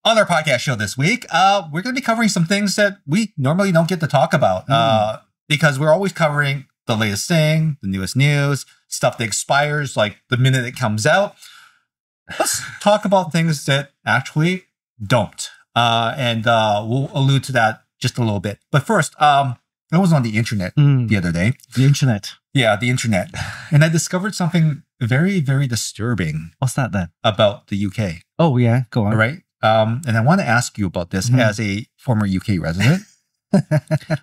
On our podcast show this week, we're going to be covering some things that we normally don't get to talk about because we're always covering the latest thing, the newest news, stuff that expires like the minute it comes out. Let's talk about things that actually don't. And we'll allude to that just a little bit. But first, I was on the internet the other day. The internet. Yeah, the internet. And I discovered something very, very disturbing. What's that then? About the UK. Oh, yeah. Go on. All right. And I want to ask you about this as a former UK resident.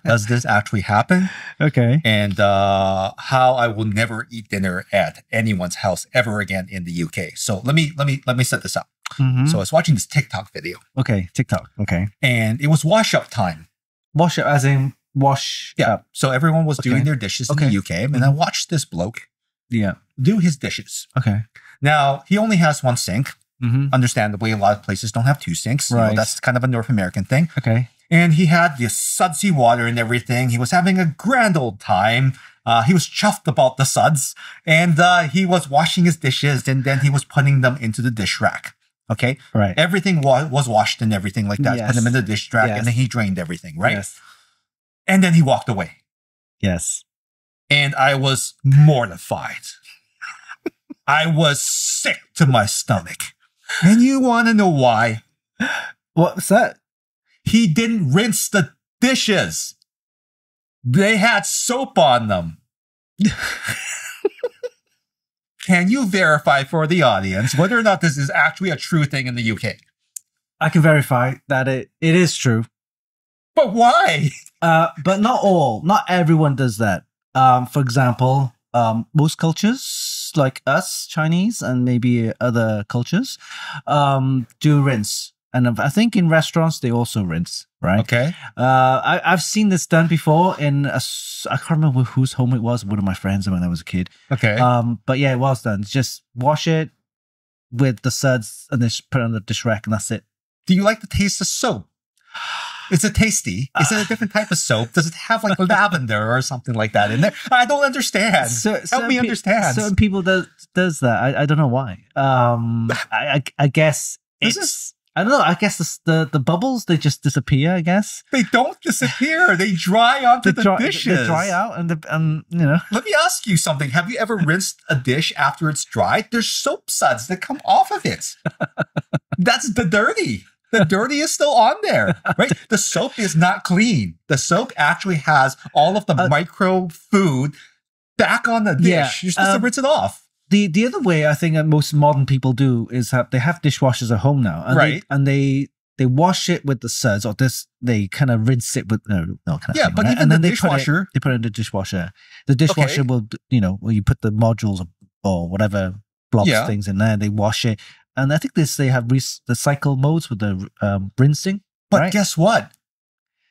Does this actually happen? Okay. And how I will never eat dinner at anyone's house ever again in the UK. So let me set this up. So I was watching this TikTok video. Okay, TikTok. Okay. And it was wash up time. Wash up as in wash up. So everyone was doing their dishes in the UK. And I watched this bloke do his dishes. Okay. Now, he only has one sink. Understandably, a lot of places don't have two sinks. Right. You know, that's kind of a North American thing. Okay. And he had this sudsy water and everything. He was having a grand old time. He was chuffed about the suds. And he was washing his dishes and then he was putting them into the dish rack. Okay? Right. Everything was washed and everything like that. Yes. Put them in the dish rack Yes. and then he drained everything, right? Yes. And then he walked away. Yes. And I was mortified. I was sick to my stomach. And you want to know why? What's that? He didn't rinse the dishes. They had soap on them. Can you verify for the audience whether or not this is actually a true thing in the UK? I can verify that it is true. But why? But not all. Not everyone does that. For example, most cultures, like us, Chinese, and maybe other cultures, do rinse. And I think in restaurants, they also rinse, right? Okay. I've seen this done before I can't remember whose home it was, one of my friends when I was a kid. Okay. But yeah, it was done. Just wash it with the suds and then just put it on the dish rack and that's it. Do you like the taste of soap? Is it tasty? Is it a different type of soap? Does it have like lavender or something like that in there? I don't understand. Help me understand. Certain people does that. I don't know why. I guess I don't know. I guess the bubbles, they just disappear, I guess. They don't disappear. They dry onto the dishes. They dry out and you know. Let me ask you something. Have you ever rinsed a dish after it's dried? There's soap suds that come off of it. That's the dirty. The dirty is still on there, right? The soap is not clean. The soap actually has all of the micro food back on the dish. Yeah, You're supposed to rinse it off. The other way I think that most modern people do is they have dishwashers at home now, and they wash it with the suds, or they kind of rinse it with kind of thing, but right? even and then the they dishwasher, put it in the dishwasher. The dishwasher will, where you put the modules or whatever blobs things in there, they wash it. And I think they have the cycle modes with the rinsing. But right? guess what?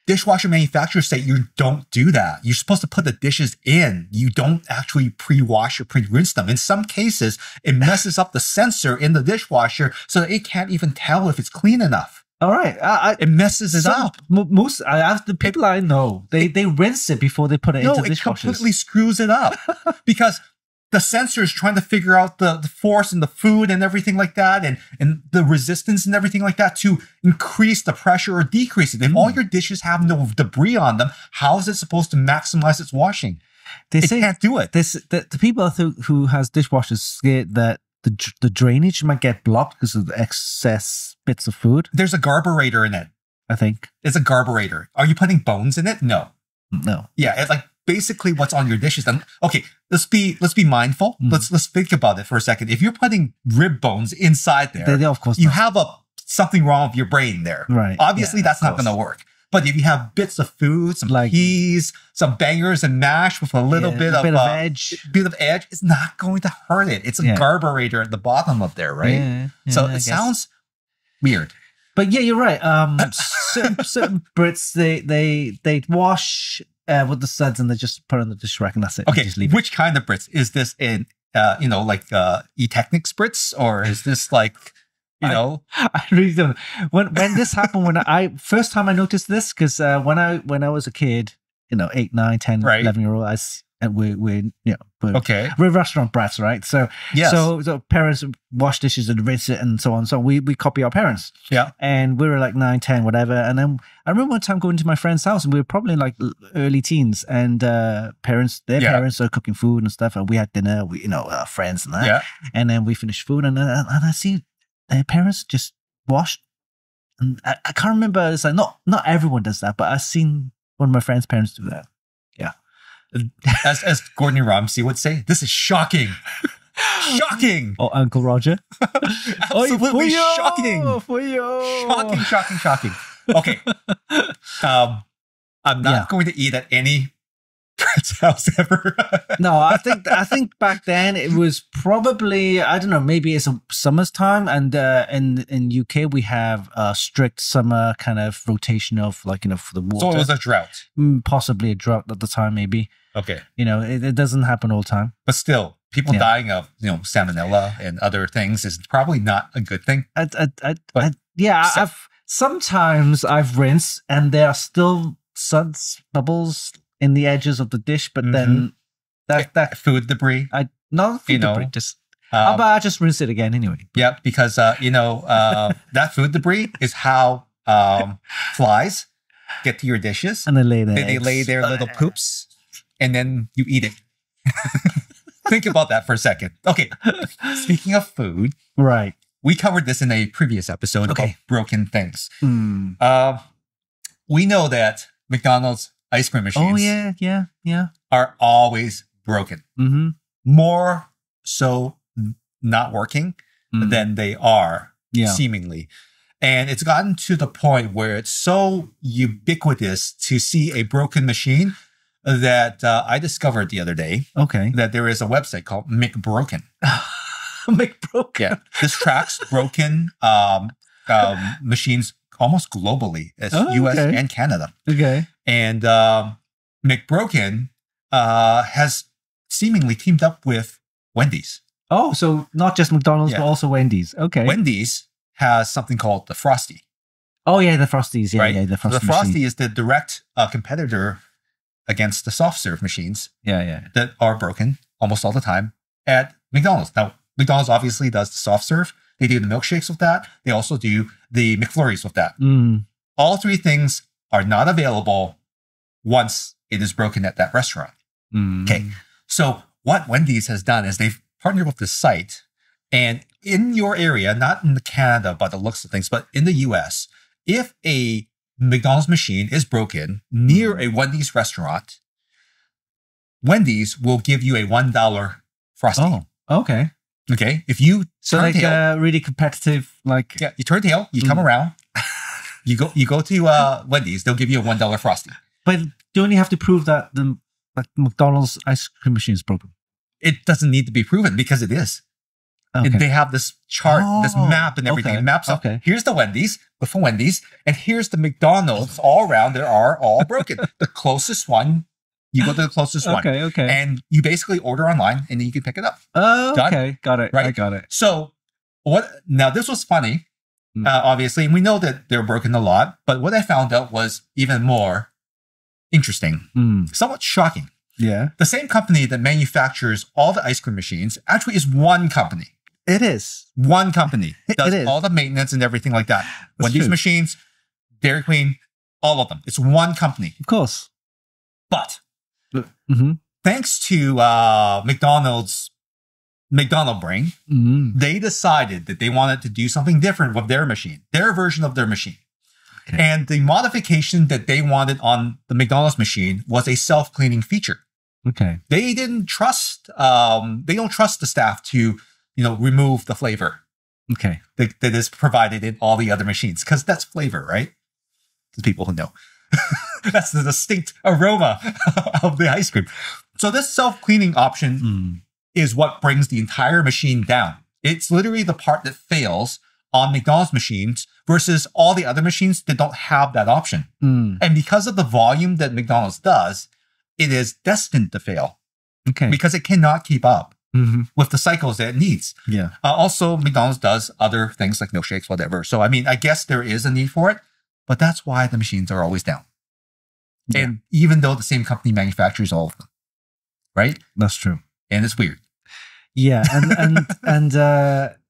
Dishwasher manufacturers say you don't do that. You're supposed to put the dishes in. You don't actually pre-wash or pre-rinse them. In some cases, it messes up the sensor in the dishwasher so that it can't even tell if it's clean enough. All right. It messes it up. Most the people I know, they rinse it before they put it into the dishwashers. No, it completely screws it up because the sensor is trying to figure out the force and the food and everything like that and the resistance and everything like that to increase the pressure or decrease it. If all your dishes have no debris on them, how is it supposed to maximize its washing? They can't do it. The people who has dishwashers scared that the drainage might get blocked because of the excess bits of food. There's a garburator in it. I think. It's a garburator. Are you putting bones in it? No. No. Yeah, it's like basically what's on your dishes. Then okay, let's be mindful. Let's think about it for a second. If you're putting rib bones inside there, they of course you have something wrong with your brain there. Right. Obviously, that's not going to work. But if you have bits of food, some peas, some bangers and mash with a little bit of edge, it's not going to hurt it. It's a garburator at the bottom of there, right? Yeah, so it sounds weird. But yeah, you're right. Certain Brits they wash with the suds and they just put it in the dish rack and that's it. Okay, just leave which kind of Brits is this in? Like E-Technics Brits, or is this like? I really don't. When this happened, first time I noticed this, because when I was a kid, 8, 9, 10, 11-year-old, and Okay. we're restaurant brats, right? So Yes. so parents wash dishes and rinse it and so on. So we copy our parents. Yeah. And we were like 9, 10, whatever. And then I remember one time going to my friend's house and we were probably like early teens, and their parents are cooking food and stuff. And we had dinner, our friends and that. Yeah. And then we finished food, and I see their parents just washed. And I can't remember. It's like not everyone does that, but I've seen one of my friends' parents do that. Yeah. As Gordon Ramsay would say, this is shocking. Shocking. Oh, Uncle Roger. Absolutely shocking. For you. Shocking. Okay. I'm not going to eat at any Fred's house ever. No, I think back then it was probably, I don't know, maybe it's a summer's time, and in UK we have a strict summer kind of rotation of for the water. So it was a drought. Possibly a drought at the time, maybe. Okay. It doesn't happen all the time. But still, people dying of salmonella and other things is probably not a good thing. Sometimes I've rinsed and there are still suds, bubbles in the edges of the dish, but then that food debris. Debris. Just how about I just rinse it again anyway? Yeah, because that food debris is how flies get to your dishes, and they lay they lay their little poops, and then you eat it. Think about that for a second. Okay, speaking of food, right? We covered this in a previous episode about broken things. We know that McDonald's ice cream machines are always broken. Mm-hmm. More so not working than they are seemingly. And it's gotten to the point where it's so ubiquitous to see a broken machine that I discovered the other day that there is a website called McBroken. McBroken. Yeah. This tracks broken machines almost globally, as US and Canada. Okay. And McBroken has seemingly teamed up with Wendy's. Oh, so not just McDonald's, but also Wendy's. Okay. Wendy's has something called the Frosty. Oh, yeah, the Frosties. Yeah, right? yeah, the Frosty. The Frosty is the direct competitor against the soft serve machines that are broken almost all the time at McDonald's. Now, McDonald's obviously does the soft serve. They do the milkshakes with that. They also do the McFlurries with that. All three things are not available once it is broken at that restaurant. Okay. So what Wendy's has done is they've partnered with this site, and in your area, not in Canada by the looks of things, but in the US, if a McDonald's machine is broken near a Wendy's restaurant, Wendy's will give you a $1 Frosty. Oh, okay. Okay. If you turn tail, really competitive, you turn tail, you come around, you go to Wendy's, they'll give you a $1 Frosty. But don't you have to prove that the McDonald's ice cream machine is broken? It doesn't need to be proven because it is. Okay. They have this chart, this map and everything. Okay. It maps up. Here's the Wendy's, from Wendy's, and here's the McDonald's all around. They are all broken. The closest one, you go to the closest one. Okay. And you basically order online and then you can pick it up. Oh, okay. Got it. Right? I got it. So now this was funny, obviously, and we know that they're broken a lot, but what I found out was even more interesting, somewhat shocking. Yeah. The same company that manufactures all the ice cream machines actually is one company. It is. One company does all the maintenance and everything like that. Wendy's machines, Dairy Queen, all of them. It's one company. Of course. But thanks to McDonald brain, they decided that they wanted to do something different with their machine, their version of their machine. Okay. And the modification that they wanted on the McDonald's machine was a self-cleaning feature. Okay. They didn't trust, they don't trust the staff to, remove the flavor. Okay. That is provided in all the other machines. Because that's flavor, right? To people who know. That's the distinct aroma of the ice cream. So this self-cleaning option is what brings the entire machine down. It's literally the part that fails on McDonald's machines versus all the other machines that don't have that option. And because of the volume that McDonald's does, it is destined to fail. Okay. Because it cannot keep up with the cycles that it needs. Yeah. Also, McDonald's does other things like milkshakes, whatever. So, I mean, I guess there is a need for it, but that's why the machines are always down. Yeah. And even though the same company manufactures all of them. right? That's true. And it's weird. Yeah, and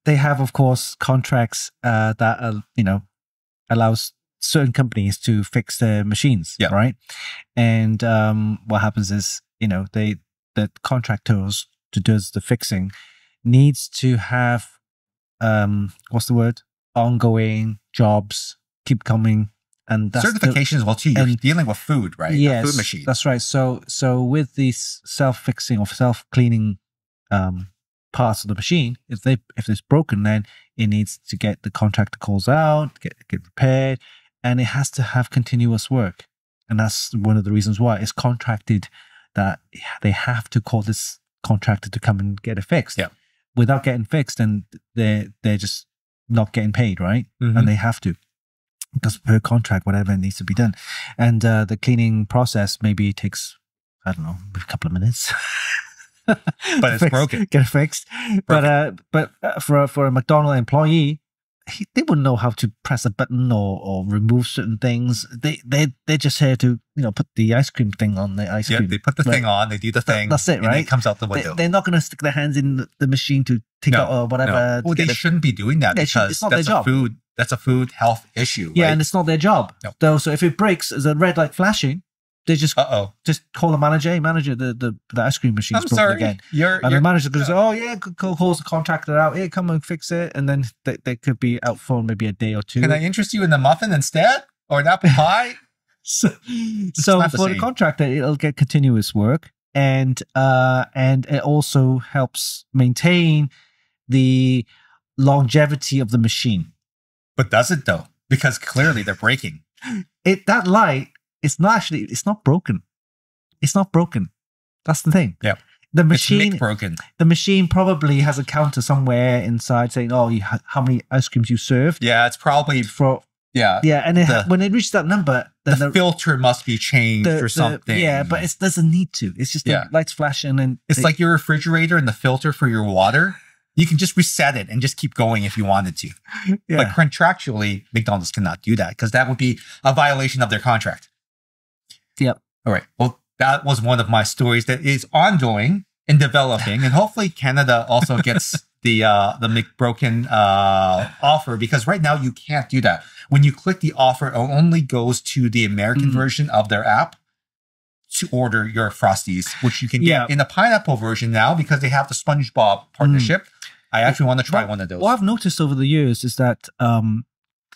they have, of course, contracts that allows certain companies to fix their machines, Yeah. right? And what happens is, the contractors to do the fixing needs to have what's the word? Ongoing jobs keep coming, and that's Certification as well too. You're dealing with food, right? Yes, A food machine. that's right. So with these self-fixing or self-cleaning parts of the machine, if it's broken, then it needs to get the contractor calls out, get repaired, and it has to have continuous work. And that's one of the reasons why it's contracted, that they have to call this contractor to come and get it fixed. Yeah. Without getting fixed, then they're just not getting paid, right? Mhm. And they have to, because per contract, whatever needs to be done. And the cleaning process maybe takes, I don't know, a couple of minutes. But it's broken. Get it fixed. But for a McDonald's employee, they wouldn't know how to press a button or remove certain things. They're just here to put the ice cream thing on the ice Yeah, cream. they put the thing on, they do the thing. That's it, and right? it comes out the window. They're not going to stick their hands in the machine to take out or whatever. No. Well, they shouldn't be doing that because it's not their job. That's a food health issue. Yeah, right? and it's not their job. No. Though, so if it breaks, there's a red light flashing. They just call the manager. Hey, manager, the ice cream machine's I'm broken sorry. again. And The manager goes, oh yeah, calls the contractor out. Hey, come and fix it. And then they could be out for maybe a day or two. Can I interest you in the muffin instead, or an apple pie? So not the for the same. contractor, it'll get continuous work, and it also helps maintain the longevity of the machine. But does it though? Because clearly they're breaking. That light, it's not broken. It's not broken. That's the thing. Yeah. The It's machine, broken. the machine probably has a counter somewhere inside saying, "Oh, how many ice creams you served?" Yeah, it's probably Yeah, and when it reaches that number, then the filter must be changed or something. Yeah, but it doesn't need to. It's just the lights flashing, and it's like your refrigerator and the filter for your water. You can just reset it and just keep going if you wanted to. Yeah. But contractually, McDonald's cannot do that because that would be a violation of their contract. Yep. All right. Well, that was one of my stories that is ongoing and developing, and hopefully Canada also gets the McBroken offer, because right now you can't do that. When you click the offer, it only goes to the American version of their app to order your Frosties, which you can get in the pineapple version now because they have the SpongeBob partnership. I actually want to try one of those. What I've noticed over the years is that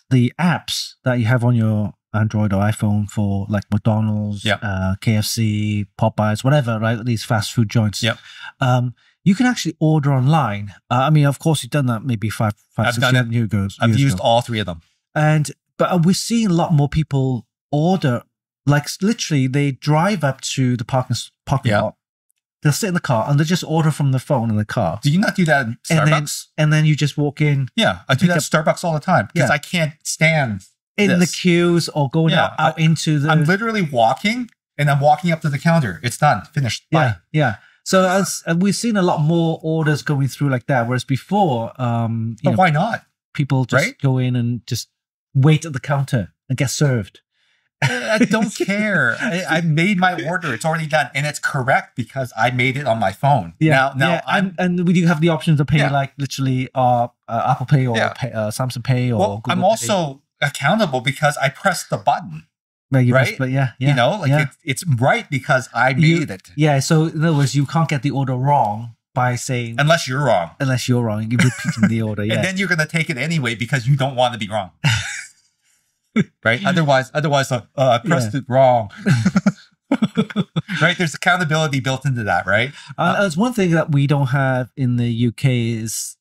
the apps that you have on your Android or iPhone for like McDonald's, KFC, Popeyes, whatever, right? These fast food joints. Yep. You can actually order online. I mean, of course, you've done that maybe five, 6 years ago. I've used all three of them. But we're seeing a lot more people order. Like literally, they drive up to the parking lot. They'll sit in the car and they just order from the phone in the car. Do you not do that in Starbucks? And then you just walk in. Yeah, I do that at Starbucks all the time because I can't stand in the queues or going out into the. I'm literally walking and I'm walking up to the counter. It's done, finished. Bye. Yeah. So we've seen a lot more orders going through like that, whereas before, but why not? People just go in and just wait at the counter and get served. I don't care. I made my order. It's already done, and it's correct because I made it on my phone. Now, and we do have the option to pay like literally Apple Pay or Samsung Pay or. Google I'm also accountable because I pressed the button. Right? It's right because I made it. Yeah. So in other words, you can't get the order wrong by saying unless you're wrong. Unless you're wrong, you're repeating the order. Yeah. And then you're gonna take it anyway because you don't want to be wrong. Right? Otherwise, I pressed it wrong. Right? There's accountability built into that, right? There's one thing that we don't have in the UK is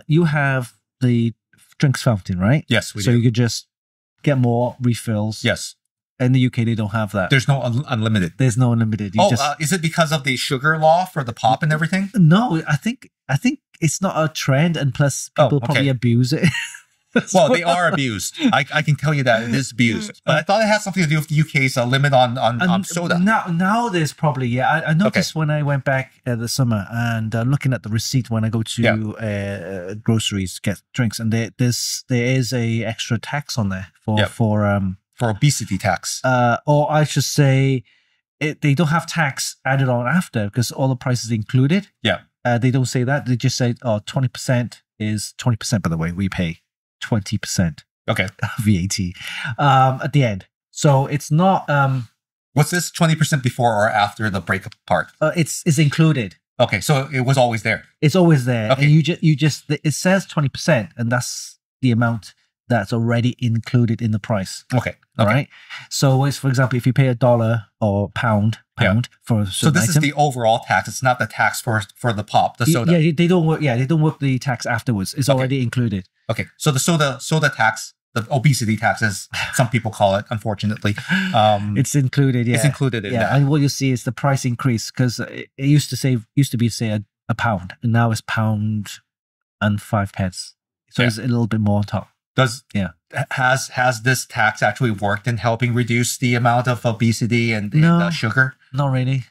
you have the drinks fountain, right? Yes, we do. So you could just get more refills. Yes. In the UK, they don't have that. There's no unlimited. There's no unlimited. Is it because of the sugar law for the pop and everything? No, I think it's not a trend, and plus people probably abuse it. Well, they are abused. I can tell you that it is abused. But I thought it had something to do with the UK's limit on soda. Now there's probably, I noticed when I went back this summer and looking at the receipt when I go to groceries to get drinks, and there is a extra tax on there for obesity tax. Or I should say they don't have tax added on after because all the prices included. Yeah. They don't say that. They just say, 20% is 20%, by the way. We pay 20% Okay. VAT at the end. So it's not, Was this 20% before or after the breakup part? it's included. Okay, so it was always there. It's always there. Okay. And you just, it says 20%, and that's the amount that's already included in the price. Okay. All right. So it's, for example, if you pay $1 or pound for a certain So this item, is the overall tax. It's not the tax for the pop, the soda. Yeah, they don't work. Yeah, they don't work the tax afterwards. It's already included. Okay. So the soda tax, the obesity tax, as some people call it, unfortunately, It's included. Yeah, it's included in that. And what you see is the price increase because it used to be say a pound, and now it's £1.05. So it's a little bit more on top. Has this tax actually worked in helping reduce the amount of obesity and sugar? Not really.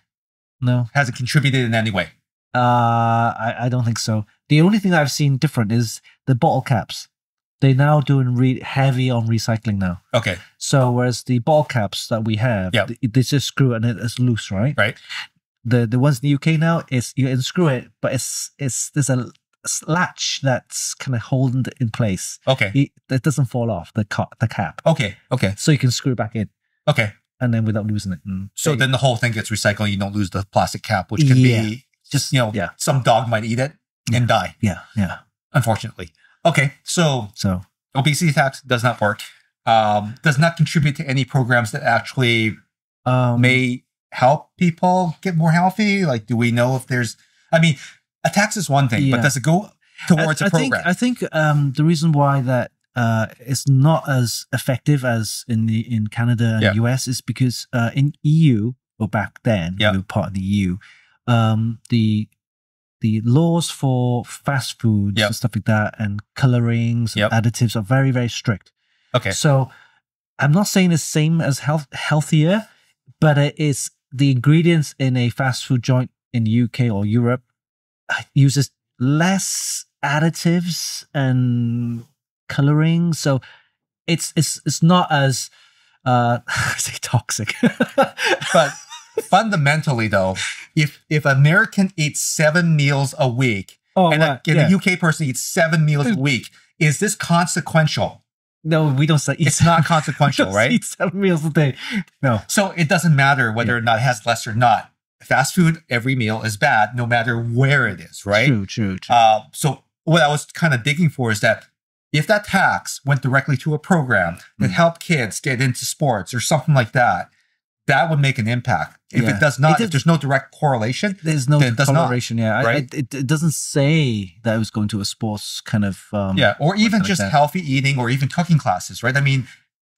No. Has it contributed in any way? I don't think so. The only thing I've seen different is the bottle caps. They're now doing heavy on recycling now. Okay. So whereas the bottle caps that we have, they just screw it and it's loose, right? Right. The ones in the UK now is you unscrew it, but there's a latch that's kind of holding it in place. Okay. It doesn't fall off the cap. Okay. Okay. So you can screw it back in. Okay. And then without losing it. So then the whole thing gets recycled. You don't lose the plastic cap, which could be just, some dog might eat it and die. Yeah. Yeah. Unfortunately. Okay. So obesity tax does not work. Does not contribute to any programs that actually may help people get more healthy. Like, do we know if there's, a tax is one thing, but does it go towards a program? I think the reason why that it's not as effective as in Canada and US is because in EU, or back then, we were part of the EU, the laws for fast foods and stuff like that and colorings and additives are very, very strict. Okay. So I'm not saying it's same as healthier, but it is the ingredients in a fast food joint in the UK or Europe uses less additives and coloring, so it's not as say toxic. But fundamentally, though, if American eats 7 meals a week and a UK person eats 7 meals a week, is this consequential? No, we don't say it's not consequential, right? Eat 7 meals a day. No. So it doesn't matter whether or not it has less or not. Fast food, every meal is bad, no matter where it is, right? True. So what I was kind of digging for is that if that tax went directly to a program that helped kids get into sports or something like that, that would make an impact. If it does not, if there's no direct correlation, there's no correlation. Right? It doesn't say that it was going to a sports kind of or even just healthy eating or even cooking classes, right?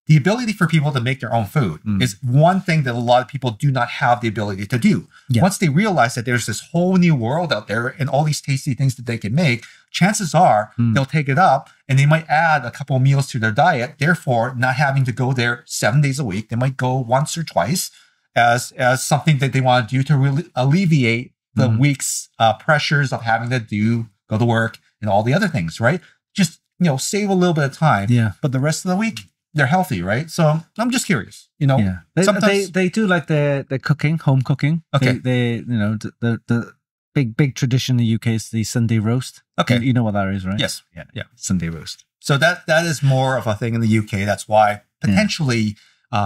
The ability for people to make their own food is one thing that a lot of people do not have the ability to do. Yeah. Once they realize that there's this whole new world out there and all these tasty things that they can make, chances are they'll take it up and they might add a couple of meals to their diet, therefore not having to go there 7 days a week. They might go once or twice as something that they want to do to really alleviate the week's pressures of having to go to work and all the other things, right? Just, save a little bit of time. Yeah. But the rest of the week, they're healthy, right? So I'm just curious, Sometimes they do like the cooking, home cooking. Okay. They the big tradition in the UK is the Sunday roast. Okay. You know what that is, right? Yes. Yeah. Sunday roast. So that is more of a thing in the UK. That's why potentially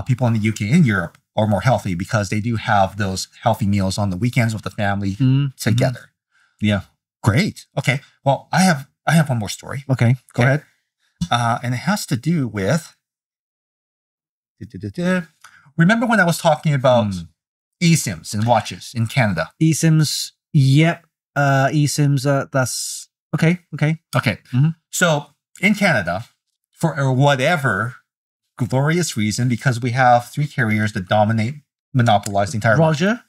people in the UK and Europe are more healthy because they do have those healthy meals on the weekends with the family together. Yeah. Great. Okay. Well, I have one more story. Okay. Go ahead. And it has to do with remember when I was talking about eSIMs and watches in Canada? eSIMs, yep. eSIMs, that's okay. Mm-hmm. So in Canada, for whatever glorious reason, because we have 3 carriers that monopolize the entire market.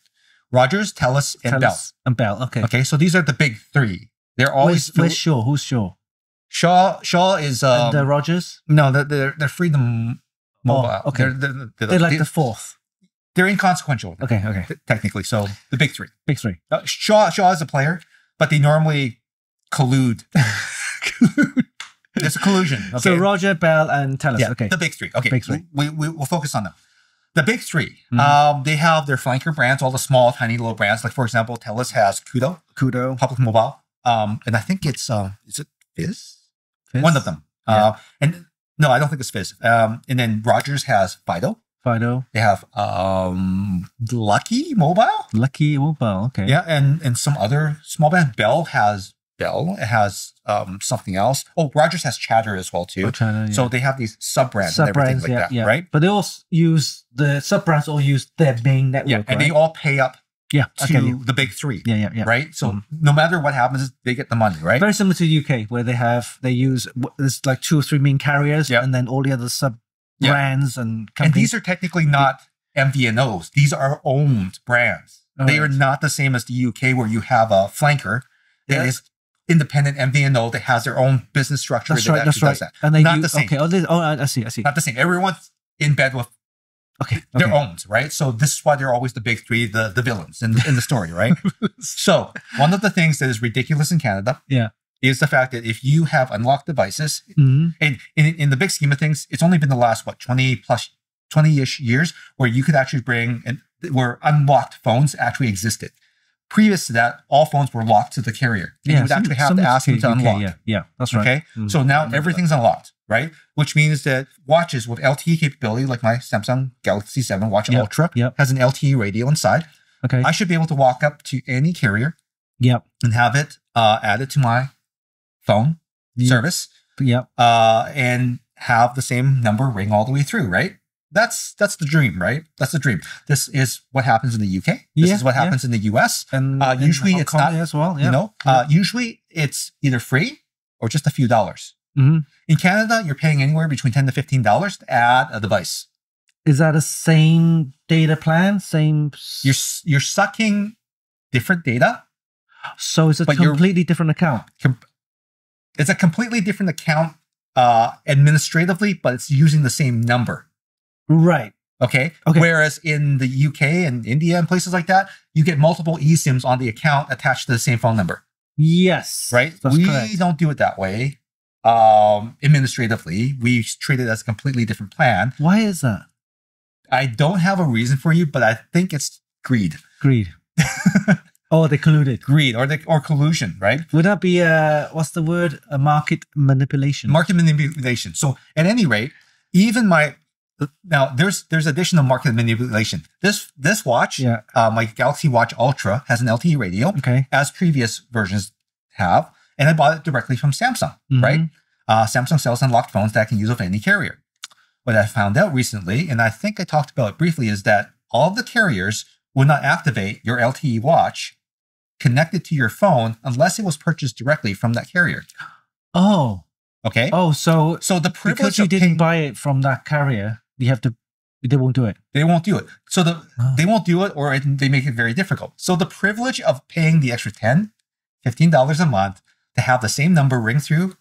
Rogers, TELUS, and Bell. And Bell, okay. Okay, so these are the big 3. They're always... Where's Shaw? Who's Shaw? Shaw is... and Rogers? No, they're Freedom Mobile. Oh, okay. They're like the 4th. They're inconsequential. Okay. Technically, so the big 3. Big 3. Shaw is a player, but they normally collude. There's a collusion. Okay? So Roger, Bell, and TELUS. Yeah, okay. the big 3. Okay, big 3. We'll focus on them. The big three. Mhm. They have their flanker brands, all the small, tiny little brands. Like for example, TELUS has Kudo, Kudo. Public Mobile. And I think it's is it Fizz? Fizz? One of them. Yeah. And no, I don't think it's Fizz. And then Rogers has Fido. Fido. They have Lucky Mobile. Lucky Mobile. Okay. Yeah, and some other small band. Bell has Bell. It has something else. Oh, Rogers has Chatter as well too. Oh, China, yeah. So they have these sub brands and everything like that, right? But they all use the sub brands. All use their main network. Yeah, and right? they all pay up yeah. to Okay. the big three. Yeah. Right. So no matter what happens, they get the money, right? Very similar to the UK, where they use there's like 2 or 3 main carriers, Yeah. and then all the other sub Yeah. brands and And companies. these are technically not MVNOs. These are owned brands. They are Alright. not the same as the UK where you have a flanker that Yeah. is independent MVNO that has their own business structure That's that right. That's actually right. does that. And they Not use, the same. Okay. I see. Not the same. Everyone's in bed with Okay. their own, right? So this is why they're always the big three, the villains in the story, right? So one of the things that is ridiculous in Canada Yeah. is the fact that if you have unlocked devices, Mhm. and in the big scheme of things, it's only been the last, 20-ish years where you could actually where unlocked phones actually existed. Previous to that, all phones were locked to the carrier. And you would actually have to ask them to unlock. Yeah. That's right. Okay. Mm. So now remember everything's unlocked, right? Which means that watches with LTE capability, like my Samsung Galaxy 7 Watch Yep, Ultra, yep. has an LTE radio inside. Okay. I should be able to walk up to any carrier Yep. and have it added to my phone Yep. service Yep. and have the same number ring all the way through, right? That's the dream, right? That's the dream. This is what happens in the UK. This Yeah, is what yeah. happens in the US. And Usually Hong it's Kong not, as well. Yeah. You know, usually it's either free or just a few dollars. Mhm. In Canada, you're paying anywhere between $10 to $15 to add a device. Is that the same data plan? Same. You're sucking different data. So it's a but you're- completely different account. It's a completely different account administratively, but it's using the same number. Right. Okay? Okay. Whereas in the UK and India and places like that, you get multiple eSIMs on the account attached to the same phone number. Yes. Right? That's we correct. don't do it that way. Administratively, we treat it as a completely different plan. Why is that? I don't have a reason for you, but I think it's greed. Greed. Oh, they colluded. Greed or collusion, right? Would that be what's the word? A market manipulation. Market manipulation. So at any rate, even now there's additional market manipulation. This watch, Yeah. my Galaxy Watch Ultra has an LTE radio, Okay. as previous versions have, and I bought it directly from Samsung, Mhm. right? Samsung sells unlocked phones that I can use with any carrier. What I found out recently, and I think I talked about it briefly, is that all of the carriers would not activate your LTE watch connected to your phone unless it was purchased directly from that carrier. Oh. Okay. Oh, so So the privilege because you of didn't paying, buy it from that carrier, you have to. They won't do it. they won't do it. So Oh. they won't do it, or they make it very difficult. So the privilege of paying the extra $10, $15 a month to have the same number ring through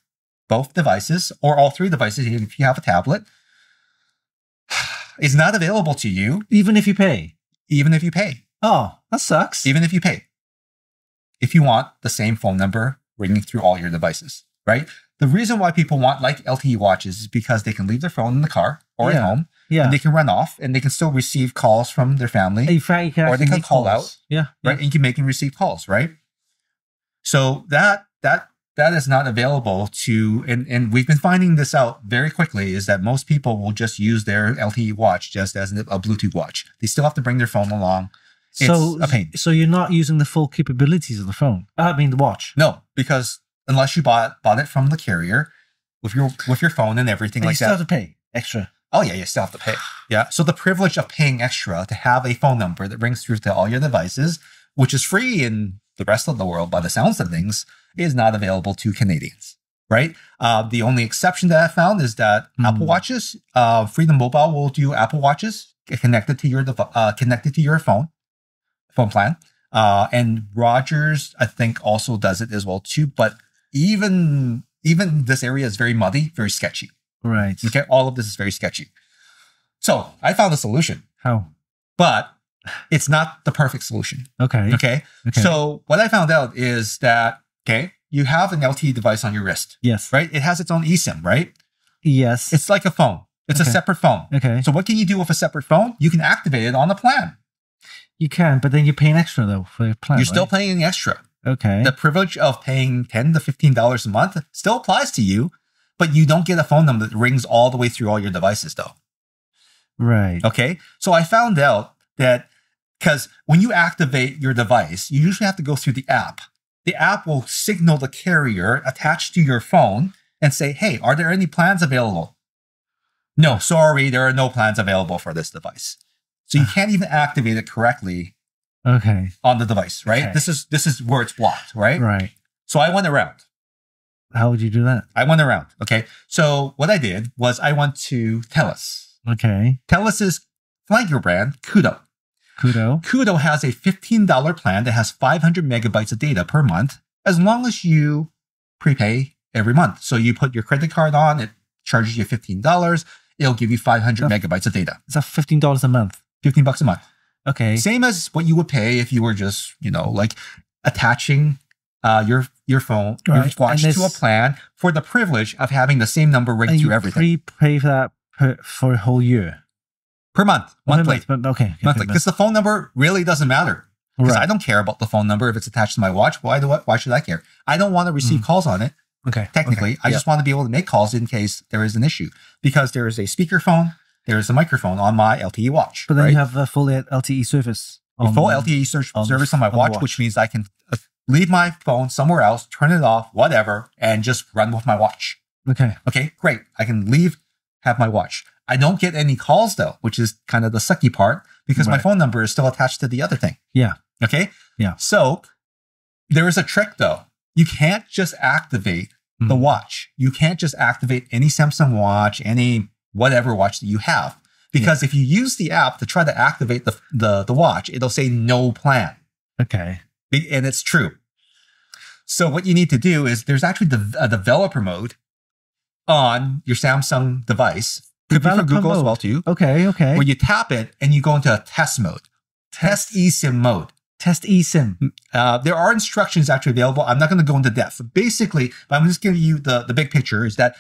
both devices or all three devices if you have a tablet is not available to you, Even if you pay. even if you pay. Oh, that sucks. Even if you pay. If you want the same phone number ringing through all your devices, right? The reason why people want like LTE watches is because they can leave their phone in the car or at Yeah. home, Yeah. and they can run off, and they can still receive calls from their family, In fact, you can or they actually can make call calls. out, Yeah. right? And you can make and receive calls, right? So that is not available to, and we've been finding this out very quickly, is that most people will just use their LTE watch just as a Bluetooth watch. They still have to bring their phone along. It's a pain. So you're not using the full capabilities of the phone. I mean, the watch. No, because unless you bought it from the carrier with your phone and everything And you like still that. have to pay extra. Oh yeah, you still have to pay. Yeah. So the privilege of paying extra to have a phone number that rings through to all your devices, which is free in the rest of the world by the sounds of things, is not available to Canadians. Right. The only exception that I found is that Apple Watches, Freedom Mobile will do Apple Watches connected to your phone plan. And Rogers, I think, also does it as well too. But even this area is very muddy, very sketchy. Right. Okay, all of this is very sketchy. So I found a solution, How? but it's not the perfect solution. Okay. Okay. Okay. So what I found out is that, okay, you have an LTE device on your wrist, Yes. right? It has its own eSIM, right? Yes. It's like a phone. It's a separate phone. Okay. So what can you do with a separate phone? You can activate it on the plan. You can, but then you're paying extra though for your plan. You're still right? paying extra. Okay. The privilege of paying $10 to $15 a month still applies to you, but you don't get a phone number that rings all the way through all your devices though. Right. Okay. So I found out that because when you activate your device, you usually have to go through the app. The app will signal the carrier attached to your phone and say, hey, are there any plans available? No, sorry, there are no plans available for this device. So you can't even activate it correctly Okay. on the device, right? Okay. This is where it's blocked, right? Right. So I went around. How would you do that? I went around. Okay. So what I did was I went to TELUS. Okay. TELUS's flanker brand, Kudo. Kudo. Kudo has a $15 plan that has 500 megabytes of data per month, as long as you prepay every month. So you put your credit card on, it charges you $15. It'll give you 500 megabytes of data. It's $15 a month. $15 a month. Okay. Same as what you would pay if you were just, like attaching your phone, your Right. watch And to a this- plan for the privilege of having the same number ring And through you everything. prepay for that for a whole year. Per month, monthly. Okay. Monthly. Because the phone number really doesn't matter. Because Right. I don't care about the phone number if it's attached to my watch. Why should I care? I don't want to receive calls on it. Okay. Technically, Okay. I just want to be able to make calls in case there is an issue. Because there is a speakerphone, there is a microphone on my LTE watch. But then right? you have a full LTE service. a full LTE service on my the watch, which means I can leave my phone somewhere else, turn it off, whatever, and just run with my watch. Okay. Okay, great. I can leave, have my watch. I don't get any calls though, which is kind of the sucky part because my Right. phone number is still attached to the other thing. Yeah. Okay. Yeah. So there is a trick though. You can't just activate the watch. You can't just activate any Samsung watch, any whatever watch that you have. Because if you use the app to try to activate the watch, it'll say no plan. Okay. And it's true. So what you need to do is there's actually a developer mode on your Samsung device. Could be for Developer Google as mode. well too. Okay. Okay. Where you tap it and you go into a test mode. Test eSIM mode. Test eSIM. There are instructions actually available. I'm not going to go into depth. But basically, I'm just giving you the big picture is that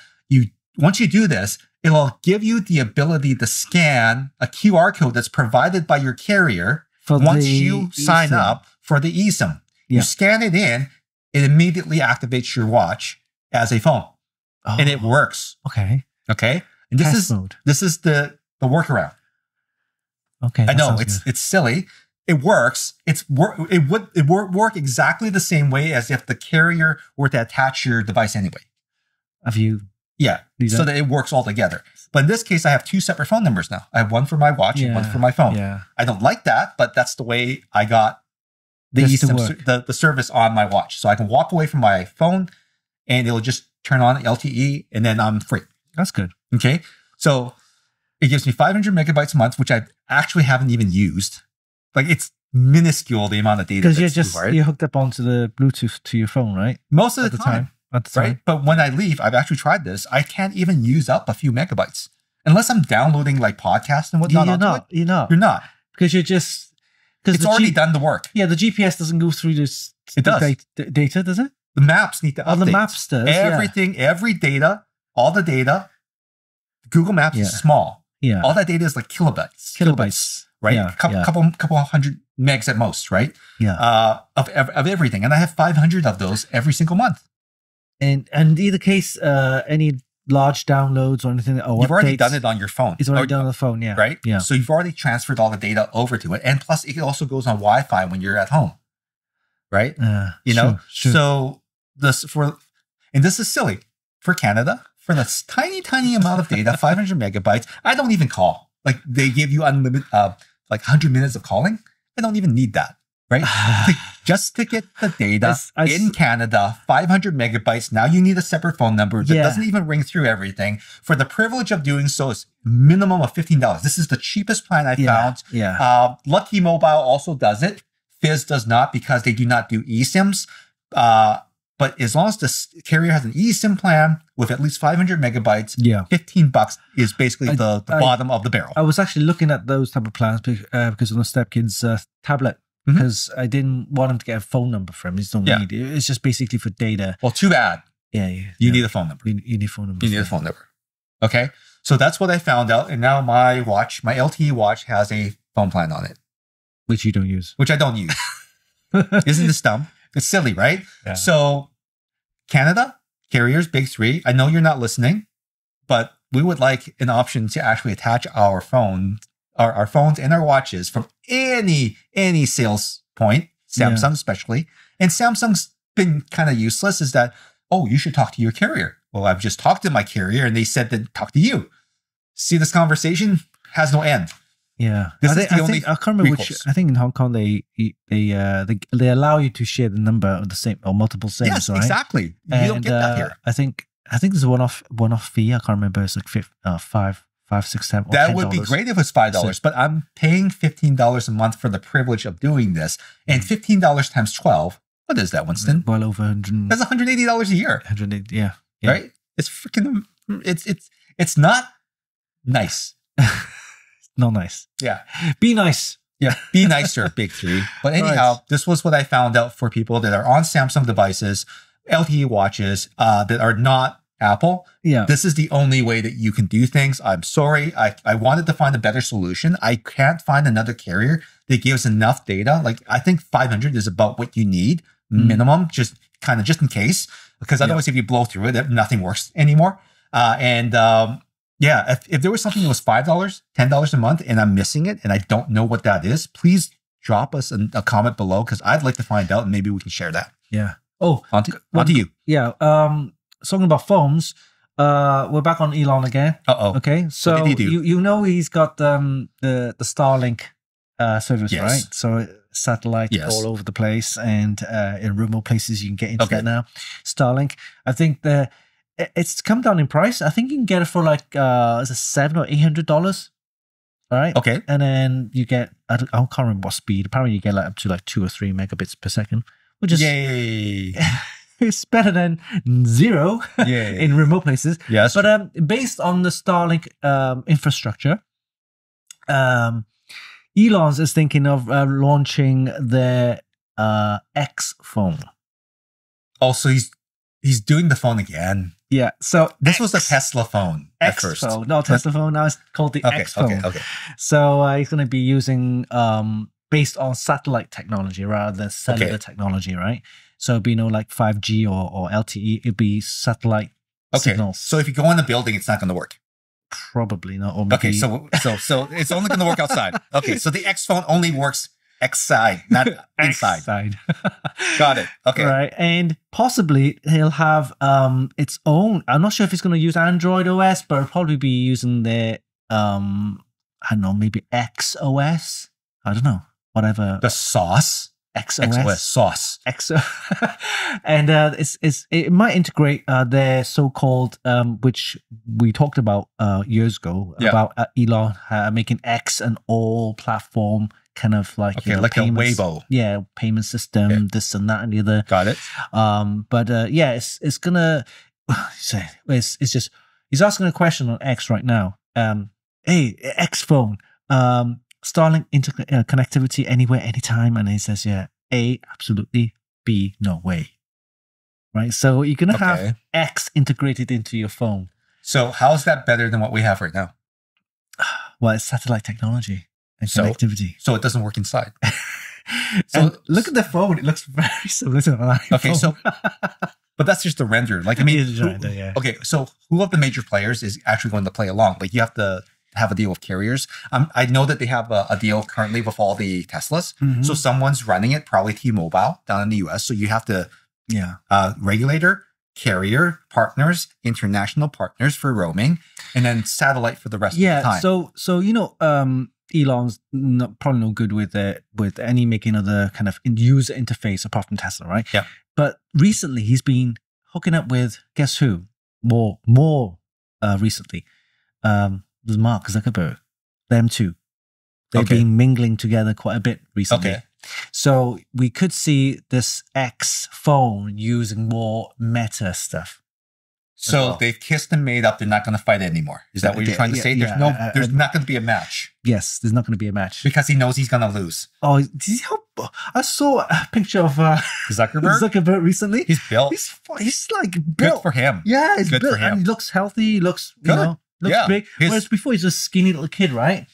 once you do this, it'll give you the ability to scan a QR code that's provided by your carrier For once the you sign eSIM. up for the eSIM. Yeah. You scan it in, it immediately activates your watch as a phone. Oh, And it works. Okay. Okay. And Test mode. this is the workaround. Okay. I that know sounds it's good. silly. It works. It would work exactly the same way as if the carrier were to attach your device anyway. Have you? Yeah, These so are- that it works all together. But in this case, I have two separate phone numbers now. I have one for my watch and one for my phone. Yeah. I don't like that, but that's the way I got the Just to eSIM, work. the service on my watch. So I can walk away from my phone and it'll just turn on LTE and then I'm free. That's good. Okay. So it gives me 500 megabytes a month, which I actually haven't even used. Like it's minuscule the amount of data. Because that's required. you're hooked up onto the Bluetooth to your phone, right? Most of At the time. At the time. Right? But when I leave, I've actually tried this. I can't even use up a few megabytes. Unless I'm downloading like podcasts and whatnot. You're onto not. it. You're not. You're not. Because you're just. Because It's already done the work. Yeah, the GPS doesn't go through this. It does. Data, does it? The maps need to update. Oh, the maps does. Everything, every data, all the data. Google Maps Yeah. is small. Yeah. All that data is like kilobytes. Kilobytes. Right? Yeah, yeah. Couple hundred megs at most, right? Yeah. Of everything. And I have 500 of those every single month. And in either case, any large downloads or anything, or You've already updates, done it on your phone. It's already Or- done on the phone. Yeah. Right? Yeah. So you've already transferred all the data over to it. And plus, it also goes on Wi-Fi when you're at home. Right? You know? Sure. So and this is silly for Canada, for this tiny, tiny amount of data, 500 megabytes. I don't even call. Like they give you unlimited, like 100 minutes of calling. I don't even need that. Right? Just to get the data in Canada, 500 megabytes. Now you need a separate phone number that Yeah. doesn't even ring through everything. For the privilege of doing so, it's minimum of $15. This is the cheapest plan I found. Yeah. Lucky Mobile also does it. Fizz does not because they do not do eSIMs. But as long as the carrier has an eSIM plan with at least 500 megabytes, Yeah. $15 is basically the bottom of the barrel. I was actually looking at those type of plans because on the stepkid's tablet. Mhm. Because I didn't want him to get a phone number for him. He just don't Yeah. need it. It's just basically for data. Well, too bad. Yeah. You need a phone number. You need a phone number. You need a phone number. Okay. So that's what I found out. And now my watch, my LTE watch, has a phone plan on it, Which you don't use. which I don't use. Isn't this dumb? It's silly, right? Yeah. So Canada, carriers, big three. I know you're not listening, but we would like an option to actually attach our phone, our phones and our watches from any sales point, Samsung especially. And Samsung's been kind of useless is that, oh, you should talk to your carrier. Well, I've just talked to my carrier and they said to talk to you. See, this conversation has no end. Yeah, This I is think, the I, only think, I can't remember which. recourse. I think in Hong Kong they allow you to share the number of the same or multiple SIMs, Yes, right? exactly. You don't get that here. I think there's a one-off fee. I can't remember. It's like five, six, seven. Or That would be $10. great if it's $5, but I'm paying $15 a month for the privilege of doing this. And $15 times 12, what is that, Winston? Well over 100. That's $180 a year, 180. Yeah. right? It's freaking, it's not nice. Not nice. Yeah. Be nice. Yeah. Be nicer, big three. But anyhow, this was what I found out for people that are on Samsung devices, LTE watches, that are not Apple. Yeah. This is the only way that you can do things. I'm sorry. I wanted to find a better solution. I can't find another carrier that gives enough data. Like I think 500 is about what you need minimum, just in case, because otherwise if you blow through it, nothing works anymore. Yeah, if there was something that was $5, $10 a month and I'm missing it and I don't know what that is, please drop us a comment below because I'd like to find out and maybe we can share that. Yeah. Oh, On to you. yeah. Talking about phones, we're back on Elon again. Uh-oh. Okay, so did he do? you know he's got the Starlink service, Yes. right? So satellite Yes. all over the place, and in remote places you can get internet Okay. now. Starlink, I think it's come down in price. I think you can get it for like is it $700 or $800? All right. Okay. And then you get I can't remember what speed. Apparently you get like up to like 2 or 3 megabits per second, which is Yay. it's better than 0 Yay. in remote places. Yes. But based on the Starlink infrastructure, Elon's is thinking of launching their X phone. Also, he's doing the phone again. Yeah. So This was the Tesla phone at X first. phone, not Tesla phone. Now it's called the Okay, X phone. okay. So he's going to be using based on satellite technology rather than cellular technology, right? So it'd be like 5G or LTE. It'd be satellite signals. So if you go in the building, it's not going to work. Probably not. Or maybe, Okay, so it's only going to work outside. Okay, so the X phone only works outside, not inside. Side. Got it. Okay. Right. And possibly he'll have its own. I'm not sure if he's going to use Android OS, but it'll probably be using their I don't know, maybe XOS. I don't know. Whatever. The sauce. XOS. Sauce. XO. And it might integrate their so-called which we talked about years ago about Elon making X an all platform kind of like like payments, a Weibo. Yeah, payment system, this and that and the other. Got it. But yeah, it's gonna it's just he's asking a question on X right now. Hey, X phone, Starlink connectivity anywhere, anytime, and he says, yeah, A, absolutely, B, no way. Right, so you're gonna have X integrated into your phone. So how's that better than what we have right now? Well, it's satellite technology and connectivity. So it doesn't work inside. So look at the phone; it looks very similar to an iPhone. Okay, so but that's just the render. Like I mean, yeah. Okay, so who of the major players is actually going to play along? Like you have to have a deal with carriers. I know that they have a deal currently with all the Teslas. Mm-hmm. So someone's running it, probably T-Mobile down in the US. So you have to, regulator, carrier, partners, international partners for roaming, and then satellite for the rest of the time. So you know, Elon's probably no good with any making other kind of user interface apart from Tesla, right? Yeah. But recently he's been hooking up with guess who? More recently. Was Mark Zuckerberg. Them two. They've been mingling together quite a bit recently. Okay. So we could see this X phone using more meta stuff. So they've kissed and made up. They're not going to fight anymore. Is that what you're trying to say? There's there's not going to be a match. Yes, there's not going to be a match. Because he knows he's going to lose. Oh, I saw a picture of Zuckerberg recently. He's built. He's like built Good for him. Yeah, he's Good built, for him. and he looks healthy. He looks looks Yeah, big. his- Whereas before he's a skinny little kid, right?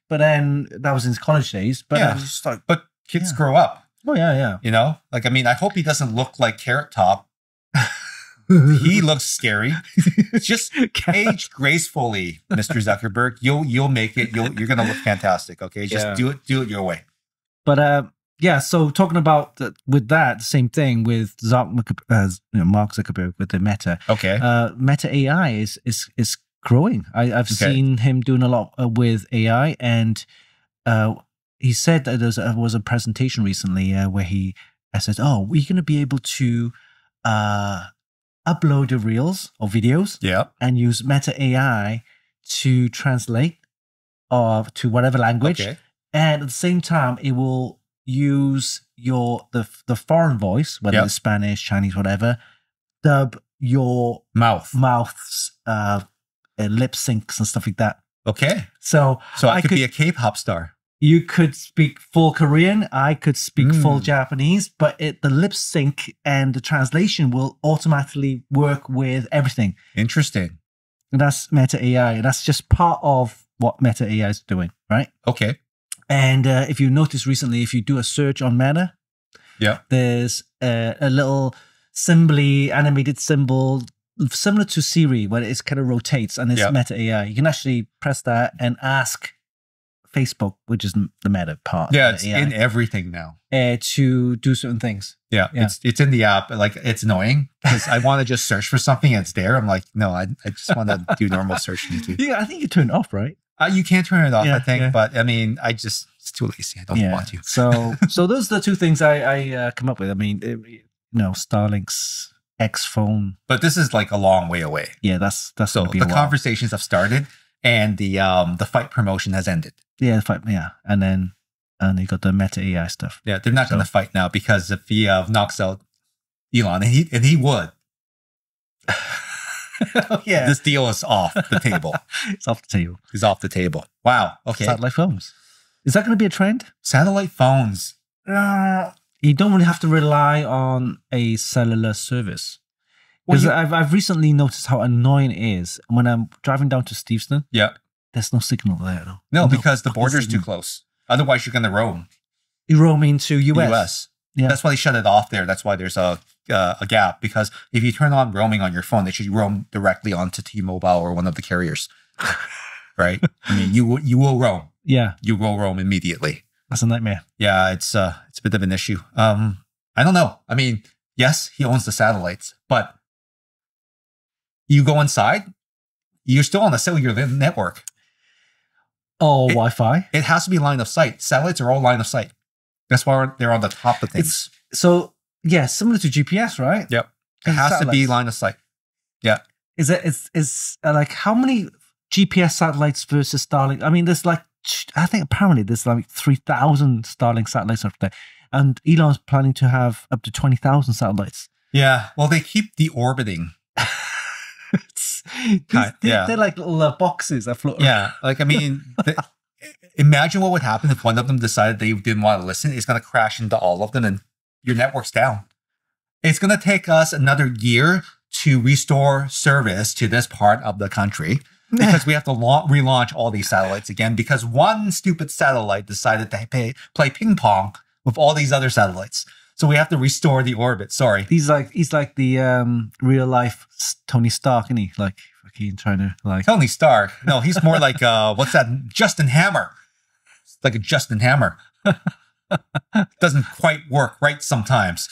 But then that was in his college days. But Yeah. then it's just like, But kids Yeah. grow up, oh yeah, you know? Like, I mean, I hope he doesn't look like Carrot Top. yeah. He looks scary. Just age gracefully, Mr. Zuckerberg. You'll make it. You're gonna look fantastic. Okay, just Yeah. do it your way. But yeah. So talking about with that, the same thing with Mark Zuckerberg with the Meta. Okay. Meta AI is growing. I've Okay. seen him doing a lot with AI, and he said that there was a presentation recently where he said, "Oh, we're going to be able to upload the reels or videos Yeah. and use Meta AI to translate or to whatever language, Okay. and at the same time, it will use the foreign voice, whether Yep. it's Spanish, Chinese, whatever, dub your Mouth. mouths, lip syncs and stuff like that. Okay. So So I could could be a K-pop star. you could speak full Korean, I could speak full Mm. Japanese, but the lip sync and the translation will automatically work with everything. Interesting. And that's Meta AI. That's just part of what Meta AI is doing, right? Okay. And if you notice recently, if you do a search on Meta, Yeah. there's a little animated symbol similar to Siri, where it kind of rotates, and it's Yeah. Meta AI. You can actually press that and ask Facebook, which is the Meta part, Yeah, of it's the AI, in everything now. to do certain things. Yeah, Yeah. it's in the app. Like, it's annoying because I want to just search for something and it's there. I'm like, no, I just want to do normal searching too. Yeah, I think you turn it off, right? You can't turn it off, Yeah, I think, yeah. but I mean, it's too lazy. I don't want to. So those are the two things I come up with. I mean, Starlink's X phone. But this is like a long way away. Yeah, that's So gonna be the a while. conversations have started, and the fight promotion has ended. Yeah, and then you got the Meta AI stuff. Yeah, they're not going to fight now because if he knocks out Elon, and he would, Yeah, this deal is off the table. it's off the table. He's off the table. Wow. Okay. Satellite phones. Is that going to be a trend? Satellite phones. You don't really have to rely on a cellular service. Well, Because you- I've recently noticed how annoying it is when I'm driving down to Steveston. Yeah. There's no signal there. Though. No, because the fucking border's too signal. close. Otherwise, you're going to roam You roam into the US. US. Yeah. That's why they shut it off there. That's why there's a gap. Because if you turn on roaming on your phone, they should roam directly onto T-Mobile or one of the carriers. Right? I mean, you will roam. Yeah, You will roam immediately. that's a nightmare. Yeah, it's a bit of an issue. I don't know. I mean, yes, he owns the satellites, but you go inside, you're still on the cellular network. Oh, It- Wi-Fi. It has to be line of sight. Satellites are all line of sight. That's why they're on the top of things. So yeah, similar to GPS, right? Yep. It And has to be satellites. line of sight. Is it? Is like how many GPS satellites versus Starlink? I mean, there's like I think apparently there's like 3,000 Starlink satellites up there, and Elon's planning to have up to 20,000 satellites. Yeah. Well, they keep deorbiting. Yeah. They're like little boxes that float. Yeah. Like, I mean, imagine what would happen if one of them decided they didn't want to listen. It's going to crash into all of them and your network's down. It's going to take us another year to restore service to this part of the country because we have to relaunch all these satellites again because one stupid satellite decided to play ping pong with all these other satellites. So we have to restore the orbit. Sorry. He's like the real life Tony Stark, isn't he? Like fucking trying to like. Tony Stark. No, he's more like, what's that? Justin Hammer. It's like a Justin Hammer. Doesn't quite work right sometimes.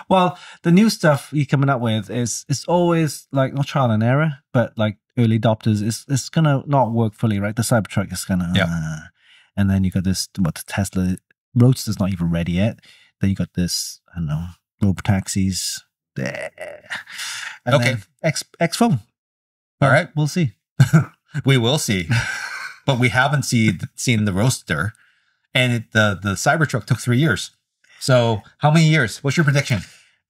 Well, the new stuff he's coming up with is it's always like not trial and error, but like early adopters. It's gonna not work fully, right? The Cybertruck is gonna, and then you got this the Tesla Roadster's not even ready yet. Then you got this, I don't know, robotaxis. And Okay. then X phone. All right. We'll see. We will see. But we haven't seen the Roadster. And the Cybertruck took 3 years. So how many years? What's your prediction?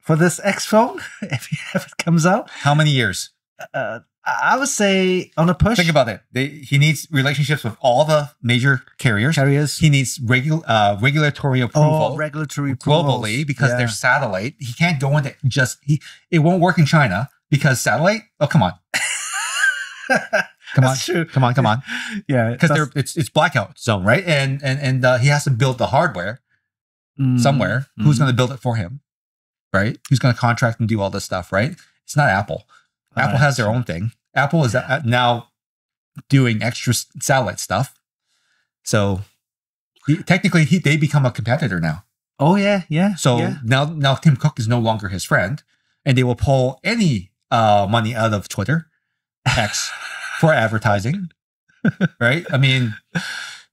For this X phone, if it comes out, How many years? I would say on a push. Think about it. He needs relationships with all the major carriers. He needs regulatory approval regulatory approvals. globally because Yeah. they're satellite. He can't go into it won't work in China because satellite. Oh, come on. Come on, That's true. come on. Yeah, Because it's blackout zone, right? And he has to build the hardware somewhere. Who's going to build it for him, right? Who's going to contract and do all this stuff, right? It's not Apple. Apple has their own thing. Apple is now doing extra satellite stuff. So technically, they become a competitor now. Oh yeah. So now Tim Cook is no longer his friend, and they will pull any money out of Twitter, X, for advertising, right? I mean,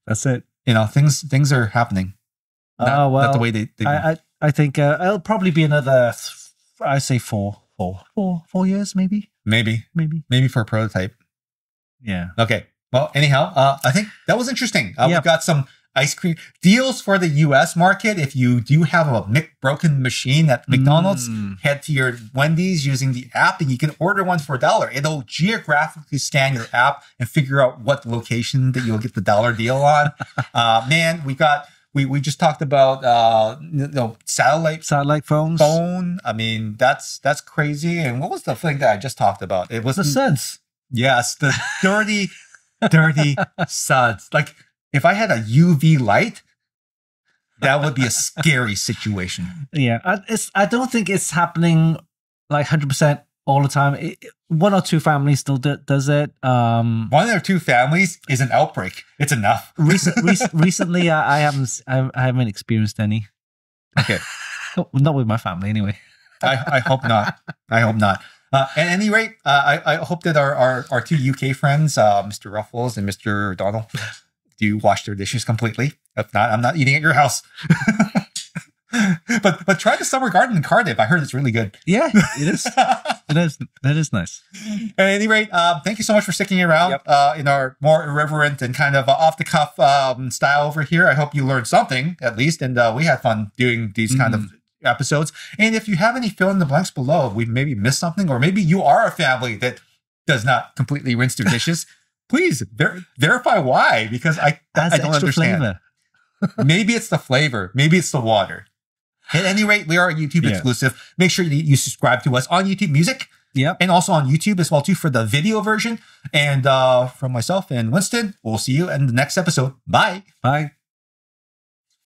that's it. Things are happening. Not the way they I think it'll probably be another. I say 4 years, maybe. Maybe for a prototype. Yeah. Okay. Well, anyhow, I think that was interesting. We've got some ice cream deals for the U.S. market. If you do have a broken machine at McDonald's, head to your Wendy's using the app, and you can order one for $1. It'll geographically scan your app and figure out what location that you'll get the $1 deal on. Man, we just talked about satellite phones. I mean, that's crazy. And what was the thing that I just talked about? It was the suds. Yes, the dirty suds. Like, if I had a UV light, that would be a scary situation. Yeah, I don't think it's happening like 100% all the time. One or two families still does it. One or two families is an outbreak. It's enough. Recently, I haven't experienced any. Okay, not with my family anyway. I hope not. At any rate, I hope that our two UK friends, Mr. Ruffles and Mr. Donald, do wash their dishes completely. If not, I'm not eating at your house. But try the Summer Garden in Cardiff. I heard it's really good. Yeah, it is. That is nice. At any rate, thank you so much for sticking around in our more irreverent and kind of off the cuff style over here. I hope you learned something at least, and we had fun doing these kind of episodes. And if you have any fill in the blanks below, we maybe missed something, or maybe you are a family that does not completely rinse their dishes. Please verify why, because I don't understand. Flavor. Maybe it's the flavor. Maybe it's the water. At any rate, we are a YouTube exclusive. Make sure you subscribe to us on YouTube Music. Yep. And also on YouTube as well, too, for the video version. And from myself and Winston, we'll see you in the next episode. Bye. Bye.